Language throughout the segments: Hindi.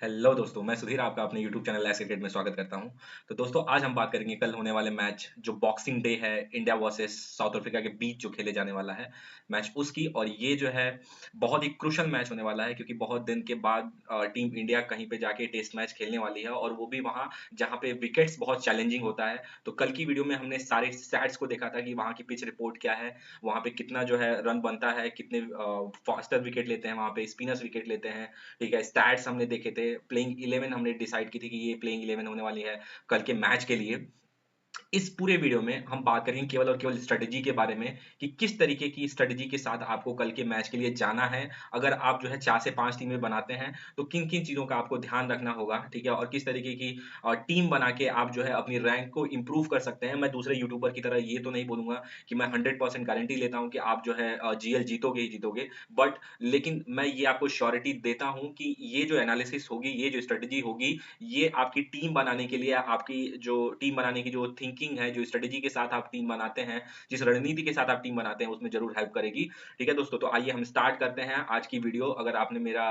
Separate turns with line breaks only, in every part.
हेलो दोस्तों, मैं सुधीर आपका अपने यूट्यूब चैनल एस क्रिकेट में स्वागत करता हूं। तो दोस्तों आज हम बात करेंगे कल होने वाले मैच जो बॉक्सिंग डे है इंडिया वर्सेस साउथ अफ्रीका के बीच जो खेले जाने वाला है मैच उसकी। और ये जो है बहुत ही क्रूशल मैच होने वाला है क्योंकि बहुत दिन के बाद टीम इंडिया कहीं पे जाके टेस्ट मैच खेलने वाली है और वो भी वहां जहां पे विकेट्स बहुत चैलेंजिंग होता है। तो कल की वीडियो में हमने सारे स्टैट्स को देखा था कि वहां की पिच रिपोर्ट क्या है, वहां पे कितना जो है रन बनता है, कितने फास्टर विकेट लेते हैं, वहां पे स्पिनर्स विकेट लेते हैं। ठीक है, स्टैट्स हमने देखे थे, प्लेइंग 11 हमने डिसाइड की थी कि ये प्लेइंग 11 होने वाली है कल के मैच के लिए। इस पूरे वीडियो में हम बात करेंगे केवल और केवल स्ट्रेटजी के बारे में कि किस तरीके की स्ट्रेटजी के साथ आपको कल के मैच के लिए जाना है। अगर आप जो है 4 से 5 टीमें बनाते हैं तो किन-किन चीज़ों का आपको ध्यान रखना होगा, ठीक है? और किस तरीके की टीम बना के आप जो है अपनी रैंक को इंप्रूव कर सकते हैं। मैं दूसरे यूट्यूबर की तरह ये तो नहीं बोलूँगा कि मैं 100% गारंटी लेता हूँ कि आप जो है जीएल जीतोगे ही जीतोगे। बट लेकिन मैं ये आपको श्योरिटी देता हूँ कि ये जो एनालिसिस होगी, ये जो स्ट्रेटजी होगी, ये आपकी टीम बनाने के लिए, आपकी जो टीम बनाने की जो थिंकिंग है, जो स्ट्रेटजी के साथ आप टीम बनाते हैं, जिस रणनीति के साथ आप टीम बनाते हैं, उसमें ज़रूर हेल्प करेगी। ठीक है दोस्तों, तो आइए हम स्टार्ट करते हैं आज की वीडियो। अगर आपने मेरा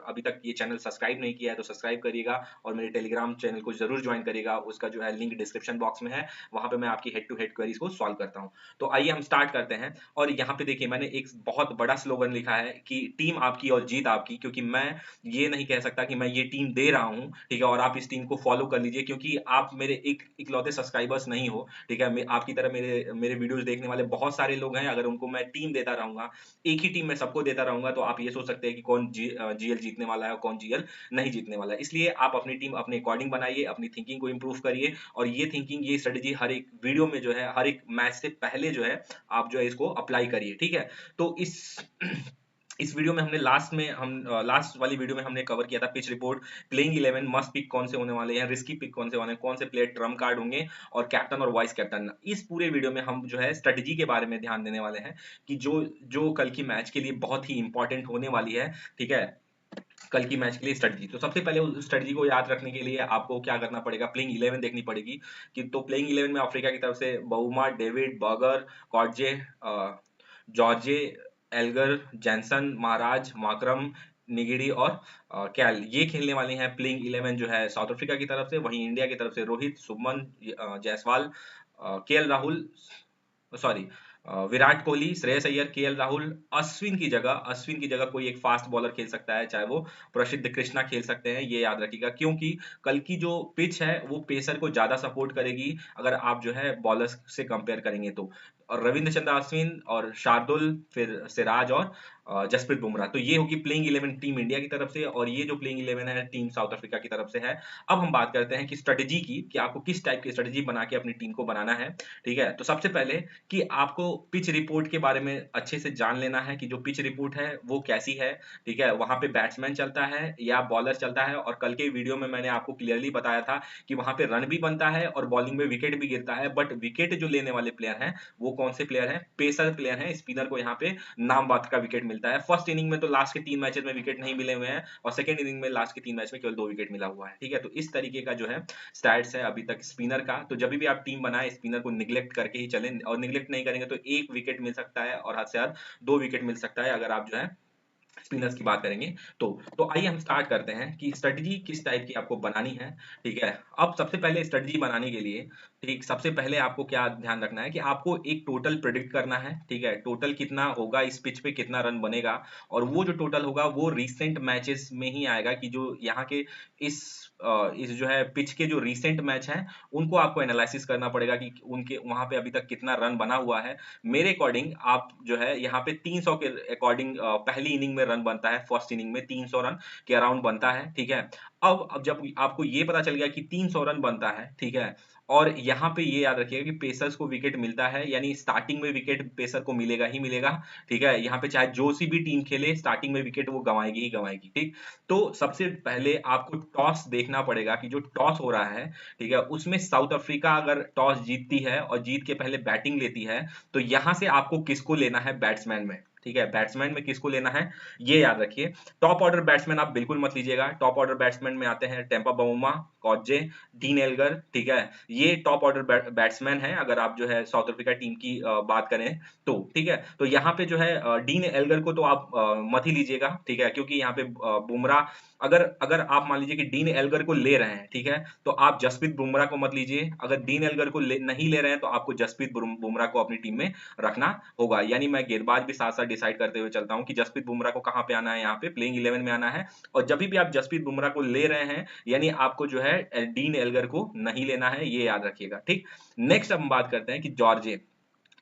अभी तक ये चैनल सब्सक्राइब नहीं किया है, तो सब्सक्राइब करिएगा और मेरे टेलीग्राम चैनल को ज़रूर जॉइन करिएगा। उसका जो है लिंक डिस्क्रिप्शन बॉक्स में है, वहाँ पे मैं आपकी हेड टू हेड क्वेरीज़ को सॉल्व करता हूँ। तो आइए हम स्टार्ट करते हैं। और यहाँ पे देखिए मैंने एक बहुत बड़ा स्लोगन लिखा है कि टीम आपकी और जीत आपकी, क्योंकि मैं ये नहीं कह सकता कि मैं ये टीम दे रहा हूँ, ठीक है? और आप इस टीम को फॉलो कर लीजिए क्योंकि आप मेरे एक इकलौते सब्सक्राइबर्स नहीं हो, ठीक है? मैं आपकी तरह मेरे मेरे वीडियोज़ देखने वाले बहुत सारे लोग हैं। अगर उनको मैं टीम देता रहूँगा, एक ही टीम मैं सबको देता रहूँगा, तो आप ये सोच सकते हैं कि कौन जीएल जीतने वाला है और कौन जीएल नहीं जीतने वाला है। इसलिए आप अपनी टीम अपने अकॉर्डिंग बनाइए, अपनी थिंकिंग को इम्प्रूव करिए और ये थिंकिंग, ये स्ट्रेटजी हर एक वीडियो में जो है, हर एक मैच से पहले जो है, आप जो है इसको अप्लाई करिए, ठीक है? तो इस वीडियो में हमने लास्ट वाली वीडियो में हमने कवर किया था pitch report, playing 11 must pick कौन से होने वाले हैं, रिस्की पिक कौन से होने हैं, कौन से प्लेयर ट्रम्प कार्ड होंगे और कैप्टन और वाइस कैप्टन। इस पूरे वीडियो में हम जो है स्ट्रेटजी के बारे में ध्यान देने वाले हैं कि जो जो कल की मैच के लिए बहुत ही इंपॉर्टेंट होने वाली है, ठीक है? कल की मैच के लिए स्ट्रेटजी। तो सबसे पहले उस स्ट्रेटजी को याद रखने के लिए आपको क्या करना पड़ेगा, प्लेइंग 11 देखनी पड़ेगी कि तो प्लेइंग 11 में अफ्रीका की तरफ से Bavuma, David, Burger, Coetzee, Zorzi, Elgar, Jansen, Maharaj, Markram, Ngidi और कैल, ये खेलने वाले हैं प्लेइंग 11 जो है साउथ अफ्रीका की तरफ से। वहीं इंडिया की तरफ से Rohit, Shubman, Jaiswal, KL Rahul, sorry, Virat Kohli, Shreyas Iyer, KL Rahul, Ashwin की जगह कोई एक फास्ट बॉलर खेल सकता है, चाहे वो प्रसिद्ध कृष्णा खेल सकते हैं, ये याद रखिएगा क्योंकि कल की जो पिच है वो पेसर को ज्यादा सपोर्ट करेगी अगर आप जो है बॉलर्स से कंपेयर करेंगे तो। और रविंद्र चंद्र अश्विन और शार्दुल, फिर सिराज और जसप्रीत बुमराह, तो ये होगी प्लेइंग 11 टीम इंडिया की तरफ से और ये जो प्लेइंग 11 है टीम साउथ अफ्रीका की तरफ से है। अब हम बात करते हैं कि स्ट्रेटजी की, कि आपको किस टाइप की स्ट्रेटजी बना के अपनी टीम को बनाना है, ठीक है? तो सबसे पहले कि आपको पिच रिपोर्ट के बारे में अच्छे से जान लेना है कि जो पिच रिपोर्ट है वो कैसी है, ठीक है? वहाँ पे बैट्समैन चलता है या बॉलर चलता है। और कल के वीडियो में मैंने आपको क्लियरली बताया था कि वहाँ पे रन भी बनता है और बॉलिंग में विकेट भी गिरता है, बट विकेट जो लेने वाले प्लेयर हैं वो कौन से प्लेयर हैं? पेसर प्लेयर हैं। स्पिनर को यहाँ पे नाम बात का विकेट मिलता है। फर्स्ट इनिंग में तो लास्ट के 3 मैचेस में विकेट नहीं मिले हुए हैं और सेकंड इनिंग में लास्ट के 3 मैच में केवल 2 विकेट मिला हुआ है, ठीक है? तो इस तरीके का जो है स्टैट्स है अभी तक स्पिनर का। तो जब भी आप टीम बनाएं स्पिनर को निग्लेक्ट करके ही चलें, और निग्लेक्ट नहीं करेंगे तो 1 विकेट मिल सकता है और हद से हद 2 विकेट मिल सकता है अगर आप जो है स्पिनर्स की बात करेंगे तो आइए हम स्टार्ट करते हैं कि स्ट्रेटजी किस टाइप की आपको बनानी है, ठीक है? अब सबसे पहले स्ट्रेटजी बनाने के लिए, ठीक, सबसे पहले आपको क्या ध्यान रखना है कि आपको एक टोटल प्रेडिक्ट करना है, ठीक है? टोटल कितना होगा, इस पिच पे कितना रन बनेगा, और वो जो टोटल होगा वो रीसेंट मैचेस में ही आएगा कि जो यहाँ के इस इस जो है पिच के जो रीसेंट मैच हैं उनको आपको एनालिसिस करना पड़ेगा कि उनके वहां पे अभी तक कितना रन बना हुआ है। मेरे अकॉर्डिंग आप जो है यहाँ पे 300 के अकॉर्डिंग पहली इनिंग में रन बनता है, फर्स्ट इनिंग में 300 रन के अराउंड बनता है, ठीक है? अब जब आपको ये पता चल गया कि 300 रन बनता है, ठीक है? और यहाँ पे ये याद रखिएगा कि पेसर्स को विकेट मिलता है, यानी स्टार्टिंग में विकेट पेसर को मिलेगा ही मिलेगा, ठीक है? यहाँ पे चाहे जो सी भी टीम खेले स्टार्टिंग में विकेट वो गंवाएगी ही गंवाएगी, ठीक? तो सबसे पहले आपको टॉस देखना पड़ेगा कि जो टॉस हो रहा है, ठीक है, उसमें साउथ अफ्रीका अगर टॉस जीतती है और जीत के पहले बैटिंग लेती है तो यहां से आपको किसको लेना है बैट्समैन में, ठीक है, बैट्समैन में किसको लेना है ये याद रखिए। टॉप ऑर्डर बैट्समैन आप बिल्कुल मत लीजिएगा। टॉप ऑर्डर बैट्समैन में आते हैं टेम्पा बाउमा, कॉजे, डीन एल्गर, ठीक है, ये टॉप ऑर्डर बैट्समैन है अगर आप जो है साउथ अफ्रीका टीम की बात करें तो, ठीक है। तो यहाँ पे जो है डीन एल्गर को तो आप मत ही लीजिएगा, ठीक है, क्योंकि यहाँ पे बुमराह, अगर अगर आप मान लीजिए कि डीन एल्गर को ले रहे हैं, ठीक है, तो आप जसप्रीत बुमराह को मत लीजिए। अगर डीन एल्गर को नहीं ले रहे हैं तो आपको जसप्रीत बुमराह को अपनी टीम में रखना होगा। यानी मैं गेंदबाज भी साथ साथ डिसाइड करते हुए चलता हूँ कि जसप्रीत बुमराह को कहाँ पे आना है, यहाँ पे प्लेइंग 11 में आना है। और जब भी आप जसप्रीत बुमराह को ले रहे हैं यानी आपको जो है डीन एल्गर को नहीं लेना है, ये याद रखिएगा, ठीक। नेक्स्ट हम बात करते हैं कि जॉर्जे,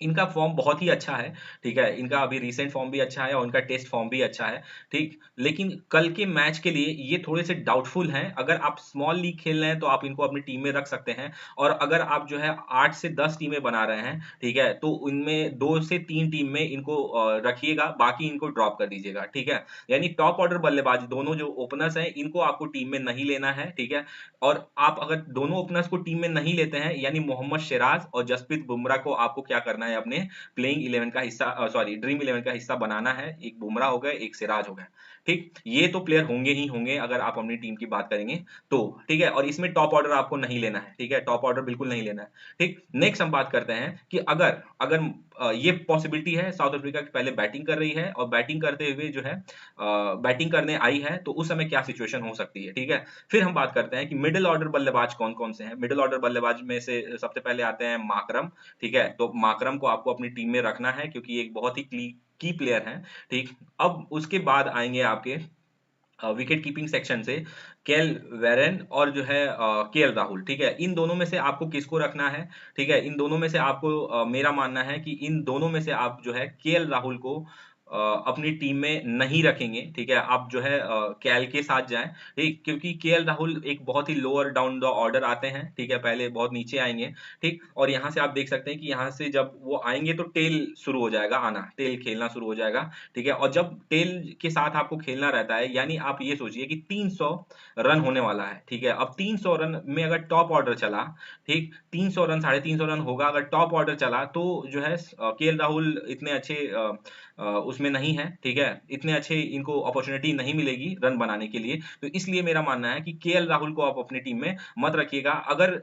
इनका फॉर्म बहुत ही अच्छा है, ठीक है, इनका अभी रिसेंट फॉर्म भी अच्छा है और इनका टेस्ट फॉर्म भी अच्छा है, ठीक। लेकिन कल के मैच के लिए ये थोड़े से डाउटफुल हैं। अगर आप स्मॉल लीग खेल रहे हैं तो आप इनको अपनी टीम में रख सकते हैं, और अगर आप जो है 8 से 10 टीमें बना रहे हैं, ठीक है, तो इनमें 2 से 3 टीम में इनको रखिएगा, बाकी इनको ड्रॉप कर दीजिएगा, ठीक है। यानी टॉप ऑर्डर बल्लेबाज दोनों जो ओपनर्स हैं इनको आपको टीम में नहीं लेना है, ठीक है। और आप अगर दोनों ओपनर्स को टीम में नहीं लेते हैं यानी मोहम्मद सिराज और जसप्रीत बुमराह को आपको क्या करना है, अपने प्लेइंग 11 का हिस्सा, सॉरी ड्रीम 11 का हिस्सा बनाना है। एक बुमराह हो गए, एक सिराज हो गए, ठीक। ये तो प्लेयर होंगे ही होंगे अगर आप अपनी टीम की बात करेंगे तो, ठीक है। और इसमें टॉप ऑर्डर आपको नहीं लेना है, ठीक है, टॉप ऑर्डर बिल्कुल नहीं लेना है, ठीक। नेक्स्ट हम बात करते हैं कि अगर अगर ये पॉसिबिलिटी है साउथ अफ्रीका की पहले बैटिंग कर रही है और बैटिंग करते हुए जो है बैटिंग करने आई है, तो उस समय क्या सिचुएशन हो सकती है, ठीक है। फिर हम बात करते हैं कि मिडिल ऑर्डर बल्लेबाज कौन कौन से हैं। मिडिल ऑर्डर बल्लेबाज में से सबसे पहले आते हैं माकरम, ठीक है। तो माकरम को आपको अपनी टीम में रखना है क्योंकि ये एक बहुत ही की प्लेयर है, ठीक। अब उसके बाद आएंगे आपके विकेट कीपिंग सेक्शन से केएल वेरेन और जो है केएल राहुल, ठीक है। इन दोनों में से आपको किसको रखना है, ठीक है। इन दोनों में से आपको मेरा मानना है कि इन दोनों में से आप जो है केएल राहुल को अपनी टीम में नहीं रखेंगे, ठीक है। आप जो है केएल के साथ जाएं, ठीक, क्योंकि केएल राहुल एक बहुत ही लोअर डाउन द ऑर्डर आते हैं, ठीक है, पहले बहुत नीचे आएंगे, ठीक। और यहाँ से आप देख सकते हैं कि यहाँ से जब वो आएंगे तो टेल शुरू हो जाएगा आना, टेल खेलना शुरू हो जाएगा, ठीक है। और जब टेल के साथ आपको खेलना रहता है यानी आप ये सोचिए कि 300 रन होने वाला है, ठीक है। अब 300 रन में अगर टॉप ऑर्डर चला, ठीक, 300 रन 350 रन होगा अगर टॉप ऑर्डर चला, तो जो है केएल राहुल इतने अच्छे उसमें नहीं है, ठीक है, इतने अच्छे इनको अपॉर्चुनिटी नहीं मिलेगी रन बनाने के लिए। तो इसलिए मेरा मानना है कि केएल राहुल को आप अपनी टीम में मत रखिएगा। अगर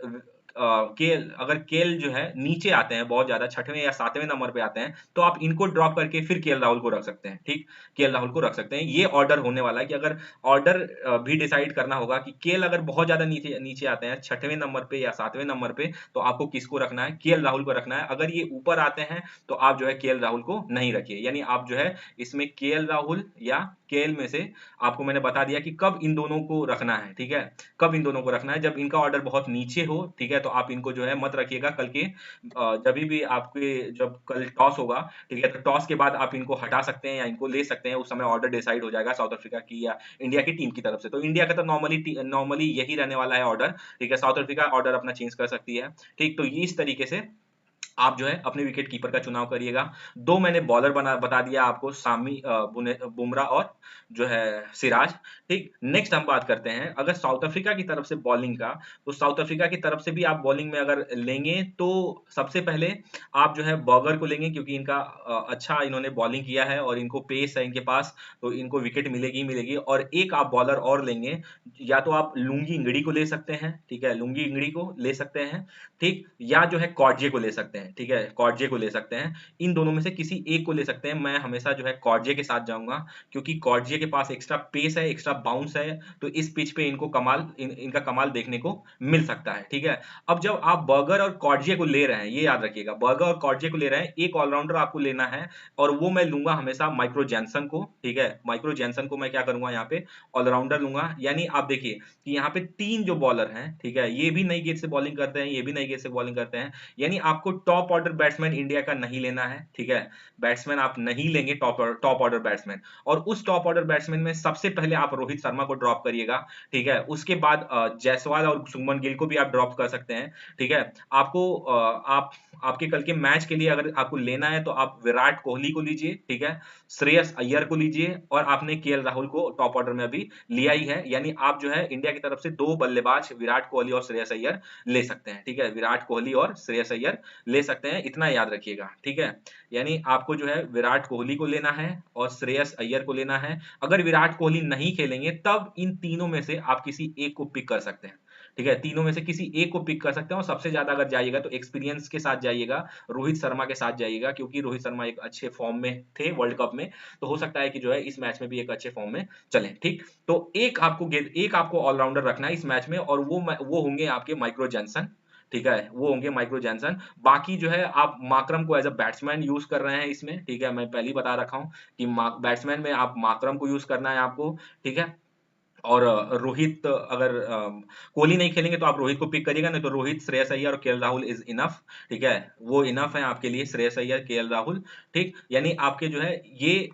केएल जो है नीचे आते हैं बहुत ज्यादा, 6वें या 7वें नंबर पे आते हैं, तो आप इनको ड्रॉप करके फिर केएल राहुल को रख सकते हैं, ठीक। केएल राहुल को रख सकते हैं। ये ऑर्डर होने वाला है कि अगर ऑर्डर भी डिसाइड करना होगा कि केएल अगर बहुत ज्यादा नीचे नीचे आते हैं 6वें नंबर पे या 7वें नंबर पे, तो आपको किसको रखना है, केएल राहुल को रखना है। अगर ये ऊपर आते हैं तो आप जो है केएल राहुल को नहीं रखिए। यानी आप जो है इसमें केएल राहुल या केएल में से आपको मैंने बता दिया कि कब इन दोनों को रखना है, ठीक है, कब इन दोनों को रखना है। जब इनका ऑर्डर बहुत नीचे हो, ठीक है, तो आप इनको जो है मत रखिएगा। कल के जब भी आपके जब कल टॉस होगा, ठीक है, तो टॉस के बाद आप इनको हटा सकते हैं या इनको ले सकते हैं। उस समय ऑर्डर डिसाइड हो जाएगा साउथ अफ्रीका की या इंडिया की टीम की तरफ से। तो इंडिया का तो नॉर्मली यही रहने वाला है ऑर्डर, ठीक है। साउथ अफ्रीका ऑर्डर अपना चेंज कर सकती है, ठीक। तो ये इस तरीके से आप जो है अपने विकेट कीपर का चुनाव करिएगा। 2 मैंने बॉलर बता दिया आपको, सामी बुमराह और जो है सिराज, ठीक। नेक्स्ट हम बात करते हैं अगर साउथ अफ्रीका की तरफ से बॉलिंग का, तो साउथ अफ्रीका की तरफ से भी आप बॉलिंग में अगर लेंगे तो सबसे पहले आप जो है बॉगर को लेंगे क्योंकि इनका अच्छा इन्होंने बॉलिंग किया है और इनको पेस है इनके पास, तो इनको विकेट मिलेगी ही मिलेगी। और एक आप बॉलर और लेंगे, या तो आप लुंगी इंगड़ी को ले सकते हैं, ठीक है, लुंगी इंगड़ी को ले सकते हैं, ठीक, या जो है कॉर्जे को ले सकते हैं, ठीक है, कॉर्जे को ले सकते हैं। इन दोनों में से किसी एक को ले सकते हैं। मैं हमेशा जो है कॉर्जे के साथ जाऊंगा क्योंकि कॉर्जे के पास एक्स्ट्रा पेस है, एक्स्ट्रा बाउंस है, तो इस पिच पे इनको इनका कमाल देखने को मिल सकता है, ठीक है। अब जब आप बर्गर और कॉर्जे को ले रहे हैं, ये याद रखिएगा, बर्गर और कॉर्जे को ले रहे हैं, एक ऑलराउंडर आपको लेना है और वो मैं लूंगा हमेशा माइक्रो जैनसन को, ठीक है। माइक्रो जैनसन को मैं क्या करूंगा, यहाँ पे ऑलराउंडर लूंगा। यानी आप देखिए कि यहाँ पे 3 जो बॉलर हैं, ठीक है, ये भी नई गेंद से बॉलिंग करते हैं, ये भी नई गेंद से बॉलिंग करते हैं। यानी आपको टॉप ऑर्डर बैट्समैन इंडिया का नहीं लेना है, ठीक है, बैट्समैन आप नहीं लेंगे टॉप ऑर्डर बैट्समैन। और उस टॉप ऑर्डर बैट्समैन में सबसे पहले आप रोहित शर्मा को ड्रॉप करिएगा, ठीक है। उसके बाद जायसवाल और शुभमन गिल को भी आप ड्रॉप कर सकते हैं, ठीक है। आपको आपके कल के मैच के लिए अगर आपको लेना है तो आप विराट कोहली को लीजिए, ठीक है, श्रेयस अय्यर को लीजिए, और आपने केएल राहुल को टॉप ऑर्डर में अभी लिया ही है। यानी आप जो है इंडिया की तरफ से 2 बल्लेबाज विराट कोहली और श्रेयस अय्यर ले सकते हैं, ठीक है, विराट कोहली और श्रेयस अय्यर ले सकते हैं, इतना याद रखिएगा, ठीक है। यानी आपको जो है विराट कोहली को लेना है और श्रेयस अय्यर को लेना है। अगर विराट कोहली नहीं खेलेंगे तब इन तीनों में से आप किसी एक को पिक कर सकते हैं, ठीक है। तीनों में से किसी एक को पिक कर सकते हैं और सबसे ज्यादा अगर जाइएगा तो एक्सपीरियंस के साथ जाइएगा, रोहित शर्मा के साथ जाइएगा, क्योंकि रोहित शर्मा एक अच्छे फॉर्म में थे वर्ल्ड कप में, तो हो सकता है कि जो है इस मैच में भी एक अच्छे फॉर्म में चले, ठीक। तो एक आपको ऑलराउंडर रखना है इस मैच में, और वो होंगे आपके माइकल जॉनसन, ठीक है, वो होंगे माइकल जॉनसन। बाकी जो है आप माकरम को एज अ बैट्समैन यूज कर रहे हैं इसमें, ठीक है, मैं पहले ही बता रखा हूं कि बैट्समैन में आप माकरम को यूज करना है आपको, ठीक है। और रोहित, अगर कोहली नहीं खेलेंगे तो आप रोहित को पिक करिएगा, नहीं तो रोहित, श्रेयस अय्यर और केएल राहुल इज इनफ, ठीक है। वो इनफ है आपके लिए, श्रेयस अय्यर, केएल राहुल, ठीक। यानी आपके जो है ये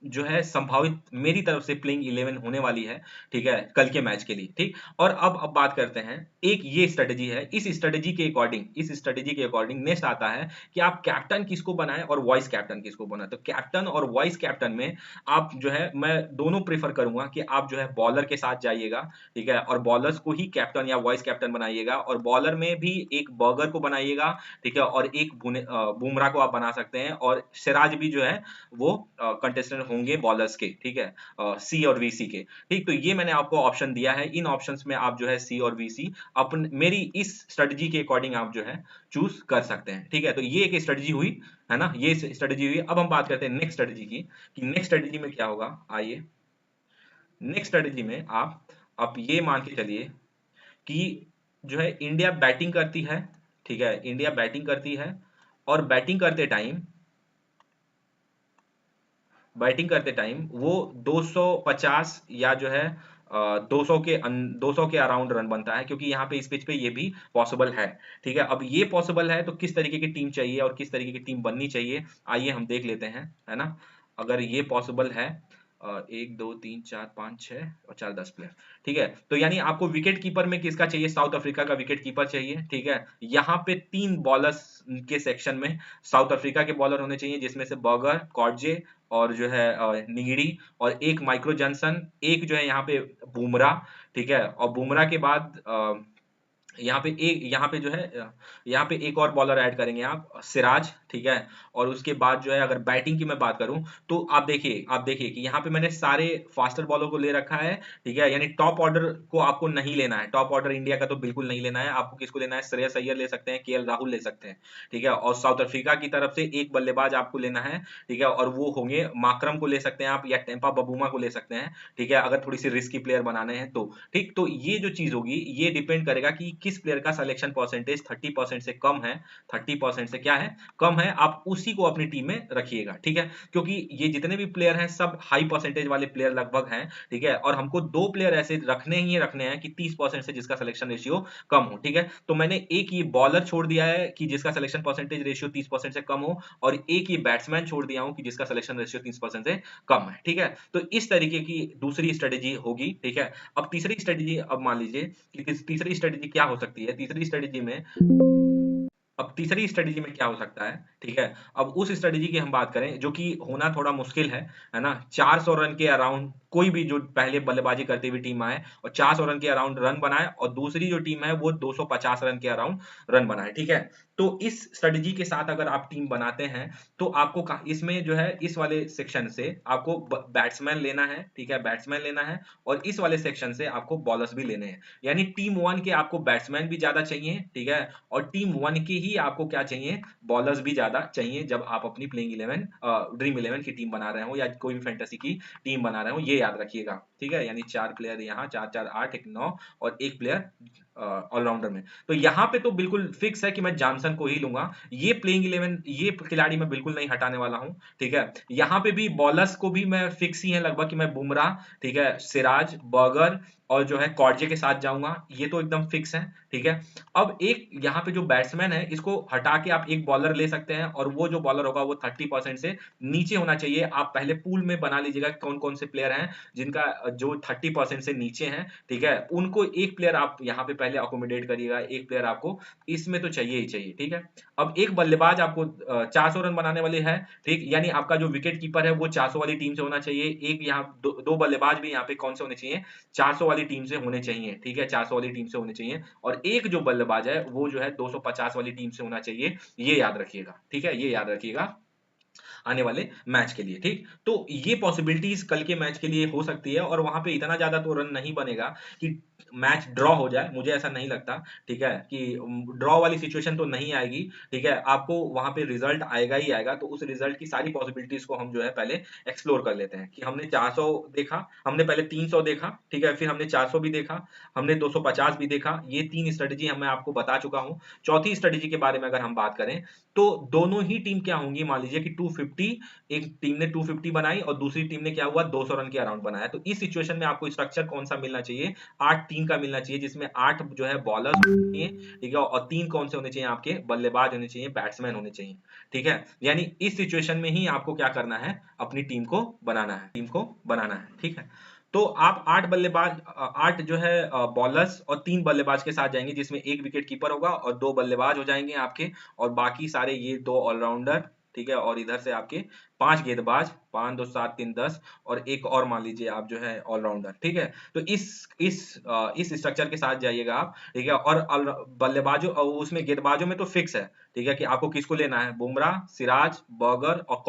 जो है संभावित मेरी तरफ से प्लेइंग 11 होने वाली है, ठीक है, कल के मैच के लिए, ठीक। और अब बात करते हैं, एक ये स्ट्रेटेजी है, इस स्ट्रेटेजी के अकॉर्डिंग नेक्स्ट आता है कि आप कैप्टन किसको बनाएं और वाइस कैप्टन किसको बनाएं। तो कैप्टन और वाइस कैप्टन में आप जो है, मैं दोनों प्रेफर करूंगा कि आप जो है बॉलर के साथ जाइएगा, ठीक है, और बॉलर्स को ही कैप्टन या वाइस कैप्टन बनाइएगा, और बॉलर में भी एक बर्गर को बनाइएगा, ठीक है, और एक बुमराह को आप बना सकते हैं, और सिराज भी जो है वो कंटेस्टेंट होंगे बॉलर्स के, ठीक है, सी और वीसी के, ठीक। तो ये मैंने आपको ऑप्शन दिया है, इन ऑप्शंस में आप जो है सी और वीसी अपन मेरी इस स्ट्रेटजी के अकॉर्डिंग आप जो है चूज कर सकते हैं, ठीक है। तो ये एक स्ट्रेटजी हुई, है ना, ये स्ट्रेटजी हुई। अब हम बात करते हैं नेक्स्ट स्ट्रेटजी की, कि नेक्स्ट स्ट्रेटजी में क्या होगा। आइए, नेक्स्ट स्ट्रेटजी में आप ये मान के चलिए कि जो है इंडिया बैटिंग करती है, ठीक है, इंडिया बैटिंग करती है, और बैटिंग करते टाइम वो 250 या जो है 200 के अराउंड रन बनता है, क्योंकि यहाँ पे इस पिच पे ये भी पॉसिबल है, ठीक है। अब ये पॉसिबल है तो किस तरीके की टीम चाहिए और किस तरीके की टीम बननी चाहिए, आइए हम देख लेते हैं, है ना। अगर ये पॉसिबल है, 1 2 3 4 5 6 और 4 10 प्लेयर, ठीक है। तो यानी आपको विकेट कीपर में किसका चाहिए, साउथ अफ्रीका का विकेट कीपर चाहिए, ठीक है। यहाँ पे 3 बॉलर्स के सेक्शन में साउथ अफ्रीका के बॉलर होने चाहिए, जिसमें से बर्गर, कॉर्जे और जो है निगिड़ी, और एक माइक्रो जॉनसन, एक जो है यहाँ पे बुमराह, ठीक है। और बुमराह के बाद यहाँ पे जो है यहाँ पे एक और बॉलर ऐड करेंगे आप, सिराज, ठीक है। और उसके बाद जो है अगर बैटिंग की मैं बात करूं तो आप देखिए कि यहाँ पे मैंने सारे फास्टर बॉलर को ले रखा है, ठीक है। यानी टॉप ऑर्डर को आपको नहीं लेना है, टॉप ऑर्डर इंडिया का तो बिल्कुल नहीं लेना है। आपको किसको लेना है, श्रेयस अय्यर ले सकते हैं, केएल राहुल ले सकते हैं, ठीक है। और साउथ अफ्रीका की तरफ से एक बल्लेबाज आपको लेना है, ठीक है, और वो होंगे माकरम को ले सकते हैं आप, या टेम्पा बबूमा को ले सकते हैं, ठीक है, अगर थोड़ी सी रिस्की प्लेयर बनाने हैं तो, ठीक। तो ये जो चीज होगी ये डिपेंड करेगा कि किस प्लेयर का सिलेक्शन परसेंटेज 30% से कम है, 30% से क्या है, कम है, आप उसी को अपनी टीम में रखिएगा, ठीक है। क्योंकि ये जितने भी प्लेयर हैं सब हाई परसेंटेज वाले प्लेयर लगभग हैं, ठीक है। और हमको 2 प्लेयर ऐसे रखने हैं कि 30% से जिसका सिलेक्शन रेशियो कम हो, ठीक है। तो मैंने एक ये बॉलर छोड़ दिया है कि जिसका सिलेक्शन परसेंटेज रेशियो 30% से कम हो, और एक ये बैट्समैन छोड़ दिया हूं कि जिसका सिलेक्शन रेशियो 30% से कम है, ठीक है। तो इस तरीके की दूसरी स्ट्रेटेजी होगी, ठीक है। अब तीसरी स्ट्रेटेजी, अब मान लीजिए कि तीसरी स्ट्रेटेजी क्या हो सकती है, तीसरी स्ट्रेटेजी में क्या हो सकता है, ठीक है। अब उस स्ट्रेटेजी की हम बात करें जो कि होना थोड़ा मुश्किल है ना। 400 रन के अराउंड कोई भी जो पहले बल्लेबाजी करती हुई टीम आए और 400 रन के अराउंड रन बनाए, और दूसरी जो टीम है वो 250 रन के अराउंड रन बनाए, ठीक है। तो इस स्ट्रेटेजी के साथ अगर आप टीम बनाते हैं तो आपको इसमें जो है इस वाले सेक्शन से आपको बैट्समैन लेना है, ठीक है, बैट्समैन लेना है, और इस वाले सेक्शन से आपको बॉलर्स भी लेने हैं। यानी टीम 1 के आपको बैट्समैन भी ज्यादा चाहिए, ठीक है, और टीम 1 के ही आपको क्या चाहिए, बॉलर्स भी ज्यादा चाहिए, जब आप अपनी प्लेइंग 11 ड्रीम 11 की टीम बना रहे हो या कोई भी फैंटेसी की टीम बना रहे हो, ये याद रखिएगा, ठीक है। यानी 4 प्लेयर यहाँ, 4 4 8, एक 9 और एक प्लेयर ऑलराउंडर में। तो यहाँ पे तो बिल्कुल फिक्स है कि मैं जॉनसन को ही लूंगा, ये प्लेइंग 11 ये खिलाड़ी मैं बिल्कुल नहीं हटाने वाला हूँ, ठीक है। यहाँ पे भी बॉलर्स को भी मैं फिक्स ही है लगभग कि मैं बुमराह, ठीक है, सिराज, बर्गर और जो है कॉर्जे के साथ जाऊंगा, ये तो एकदम फिक्स है, ठीक है। अब एक यहाँ पे जो बैट्समैन है इसको हटा के आप एक बॉलर ले सकते हैं, और वो जो बॉलर होगा वो 30% से नीचे होना चाहिए। आप पहले पूल में बना लीजिएगा कौन कौन से प्लेयर हैं जिनका जो 30% से नीचे हैं, ठीक है, उनको एक प्लेयर आप यहाँ पे पहले अकोमोडेट करिएगा, एक प्लेयर आपको इसमें तो चाहिए ही चाहिए, ठीक है। अब एक बल्लेबाज आपको 400 रन बनाने वाले है, ठीक, यानी आपका जो विकेट कीपर है वो 400 वाली टीम से होना चाहिए। एक यहाँ दो बल्लेबाज भी यहाँ पे कौन से होने चाहिए, 400 वाली वाली टीम से होने चाहिए, ठीक है? 400 वाली टीम से होने चाहिए और एक जो बल्लेबाज है वो जो है 250 वाली टीम से होना चाहिए, ये याद रखिएगा, ठीक है? ये याद रखिएगा आने वाले मैच के लिए, ठीक? तो ये पॉसिबिलिटीज़ कल के मैच के लिए हो सकती है और वहाँ पे इतना ज़्यादा तो रन नहीं बनेगा कि मैच ड्रॉ हो जाए, मुझे ऐसा नहीं लगता, ठीक है? कि ड्रॉ वाली सिचुएशन तो नहीं आएगी, ठीक है? आपको वहाँ पे रिज़ल्ट आएगा ही आएगा, तो उस रिज़ल्ट की सारी पॉसिबिलिटीज़ को हम जो है पहले एक्सप्लोर कर लेते हैं कि हमने 400 देखा, हमने पहले 300 देखा, ठीक है? फिर हमने 400 भी देखा, हमने 250 भी देखा, ये 3 स्ट्रैटेजी मैं आपको बता चुका हूँ। चौथी स्ट्रैटेजी के बारे में अगर हम बात करें, तो दोनों ही टीम क्या होंगी मान लीजिए कि 250 एक टीम ने 250 बनाई और दूसरी टीम ने क्या हुआ 200 रन के अराउंड बनाया। तो इस सिचुएशन में आपको स्ट्रक्चर कौन-सा मिलना चाहिए? 8-3 का मिलना चाहिए जिसमें 8 जो है बॉलर्स होने चाहिए, ठीक है? और 3 कौन से होने चाहिए आपके बल्लेबाज होने चाहिए, बैट्समैन होने चाहिए, ठीक है? यानी इस सिचुएशन में ही आपको क्या करना है? अपनी टीम को बनाना है, ठीक है? तो आप 8 बल्लेबाज 8 जो है बॉलर्स और 3 बल्लेबाज के साथ जाएँगे जिसमें 1 विकेट कीपर होगा और 2 बल्लेबाज हो जाएँगे आपके और बाकी सारे ये 2 ऑलराउंडर, ठीक है? और इधर से आपके 5 गेंदबाज, 5, 2, 7, 3, 10 और एक और मान लीजिए आप जो है ऑलराउंडर, ठीक है? तो इस स्ट्रक्चर के साथ जाइएगा आप, ठीक है? और बल्लेबाजों उसमें गेंदबाजों में तो फिक्स है, ठीक है? कि आपको किसको लेना है, बुमराह, सिराज, बर्गर और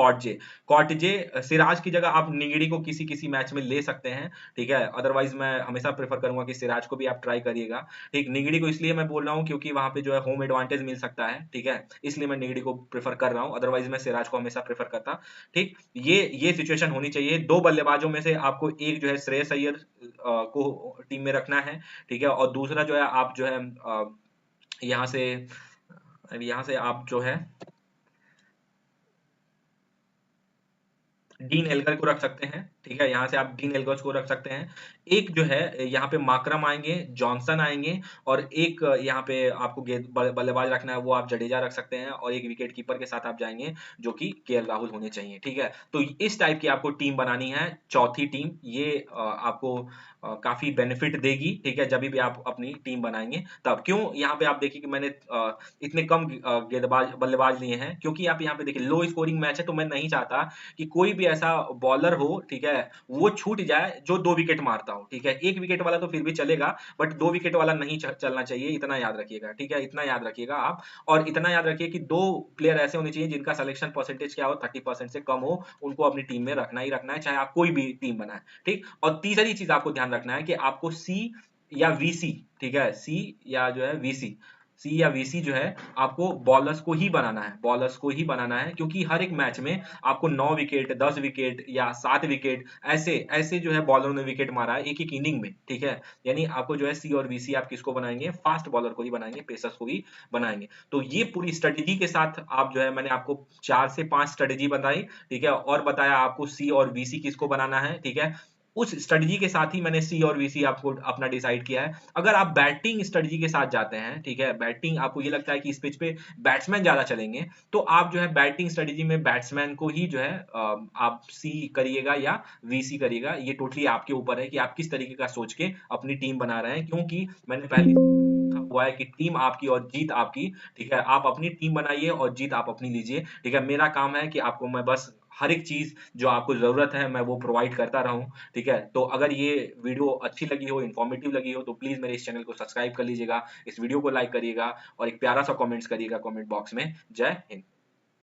कॉटजे सिराज की जगह आप निगड़ी को किसी-किसी मैच में ले सकते हैं, ठीक है? अदरवाइज़ मैं हमेशा प्रेफ़र करूँगा कि सिराज को भी आप ट्राई करिएगा, ठीक? निगड़ी को इसलिए मैं बोल रहा हूँ क्योंकि वहाँ पे जो है होम एडवांटेज मिल सकता है, ठीक है? इसलिए मैं निगड़ी को प्रेफ़र कर रहा हूँ, अदरवाइज़ मैं सिराज को हमेशा प्रेफ़र करता, ठीक? ये सिचुएशन होनी चाहिए, 2 बल्लेबाजों में से आपको एक जो है श्रेयस अय्यर को टीम में रखना है, ठीक है? और दूसरा जो है आप जो है यहाँ से यहाँ से आप जो है डीन एल्गर को रख सकते हैं, ठीक है? यहाँ से आप डीन एल्गर्स को रख सकते हैं। एक जो है यहाँ पे माकरम आएँगे, जॉनसन आएँगे और एक यहाँ पे आपको गेंद बल्लेबाज रखना है वो आप जडेजा रख सकते हैं और एक विकेट कीपर के साथ आप जाएँगे जो कि केएल राहुल होने चाहिए, ठीक है? तो इस टाइप की आपको टीम बनानी है, चौथी टीम ये आपको काफ़ी बेनिफिट देगी, ठीक है? जभी भी आप अपनी टीम बनाएँगे तब। क्यों यहाँ पे आप देखिए कि मैंने इतने कम गेंदबाज बल्लेबाज लिए हैं क्योंकि आप यहाँ पे देखिए लो स्कोरिंग मैच है तो मैं नहीं चाहता कि कोई भी ऐसा बॉलर हो, ठीक है, वो छूट जाए जो 2 विकेट मारता हो, ठीक है? 1 विकेट वाला तो फिर भी चलेगा, बट 2 विकेट वाला नहीं चलना चाहिए, इतना याद रखिएगा, ठीक है? इतना याद रखिएगा आप और इतना याद रखिए कि 2 प्लेयर ऐसे होने चाहिए जिनका सिलेक्शन परसेंटेज क्या हो 30% से कम हो, उनको अपनी टीम में रखना ही रखना है, चाहे आप कोई भी टीम बनाएँ, ठीक? और तीसरी चीज़ आपको ध्यान रखना है कि आपको सी या वीसी, ठीक है? सी या जो है वीसी सी या वीसी जो है आपको बॉलर्स को ही बनाना है क्योंकि हर एक मैच में आपको 9 विकेट, 10 विकेट या 7 विकेट ऐसे ऐसे जो है बॉलरों ने विकेट मारा है एक-एक इनिंग में, ठीक है? यानी आपको जो है सी और वीसी आप किसको बनाएँगे? फास्ट बॉलर को ही बनाएँगे, पेसर्स को ही बनाएँगे। तो ये पूरी स्ट्रैटेजी के साथ आप जो है मैंने आपको 4 से 5 स्ट्रैटेजी बताई, ठीक है? और बताया आपको सी और वीसी किसको बनाना है, ठीक है? उस स्ट्रैटेजी के साथ ही मैंने सी और वीसी आपको अपना डिसाइड किया है। अगर आप बैटिंग स्ट्रैटेजी के साथ जाते हैं, ठीक है? बैटिंग आपको ये लगता है कि इस पिच पे बैट्समैन ज़्यादा चलेंगे, तो आप जो है बैटिंग स्ट्रैटेजी में बैट्समैन को ही जो है आप सी करिएगा या वीसी करिएगा। ये टोटली आपके ऊपर है कि आप किस तरीके का सोच के अपनी टीम बना रहे हैं क्योंकि मैंने पहले देखा हुआ है कि टीम आपकी और जीत आपकी, ठीक है? आप अपनी टीम बनाइए और जीत आप अपनी लीजिए, ठीक है? मेरा काम है कि आपको मैं बस हर एक चीज़ जो आपको ज़रूरत है मैं वो प्रोवाइड करता रहूँ, ठीक है? तो अगर ये वीडियो अच्छी लगी हो, इन्फॉर्मेटिव लगी हो तो प्लीज़ मेरे इस चैनल को सब्सक्राइब कर लीजिएगा, इस वीडियो को लाइक करिएगा और एक प्यारा-सा कमेंट्स करिएगा कमेंट बॉक्स में। जय हिंद।